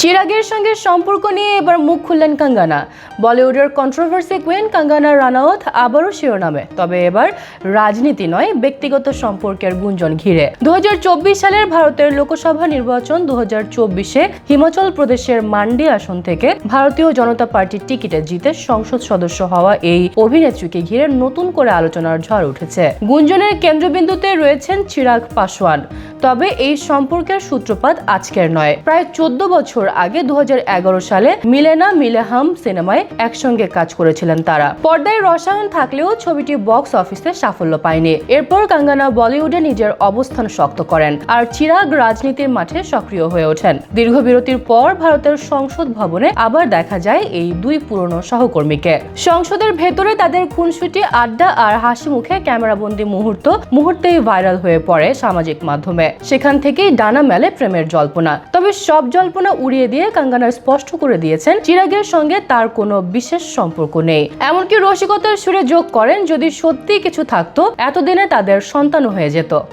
চিরাগের সঙ্গে সম্পর্ক নিয়ে এবার মুখ খুললেন কঙ্গনা। বলিউডের কন্ট্রোভার্সি কুইন কঙ্গনা রানাউত আবারও শিরোনামে, তবে এবার রাজনীতি নয়, ব্যক্তিগত সম্পর্কের গুঞ্জন ঘিরে। 2024 সালের ভারতের লোকসভা নির্বাচন 2024-এ হিমাচল প্রদেশের মান্ডি আসন থেকে ভারতীয় জনতা পার্টির টিকিটে জিতে সংসদ সদস্য হওয়া এই অভিনেত্রীকে ঘিরে নতুন করে আলোচনার ঝড় উঠেছে। গুঞ্জনের কেন্দ্রবিন্দুতে রয়েছেন চিরাগ পাসওয়ান। তবে এই সম্পর্কের সূত্রপাত আজকের নয়। প্রায় 14 বছর আগে 2011 সালে মিলেনা মিলেহাম সিনেমায় একসঙ্গে কাজ করেছিলেন তারা। পর্দায় রসায়ন থাকলেও ছবিটি বক্স অফিসে সাফল্য পায়নি। এরপর কঙ্গনা বলিউডে নিজের অবস্থান শক্ত করেন, আর চিরাগ রাজনীতির মাঠে সক্রিয় হয়ে ওঠেন। দীর্ঘ বিরতির পর ভারতের সংসদ ভবনে আবার দেখা যায় এই দুই পুরনো সহকর্মীকে। সংসদের ভেতরে তাদের খুনসুটি, আড্ডা আর হাসি মুখে ক্যামেরাবন্দি মুহূর্তেই ভাইরাল হয়ে পড়ে সামাজিক মাধ্যমে। সেখান থেকেই ডানা মেলে প্রেমের জল্পনা। তবে সব জল্পনা উড়িয়ে দিয়ে কঙ্গনা স্পষ্ট করে দিয়েছেন চিরাগের সঙ্গে তার কোনো বিশেষ সম্পর্ক নেই। এমনকি রসিকতার সুরে যোগ করেন, যদি সত্যি কিছু থাকতো এতদিনে তাদের সন্তানও হয়ে যেত।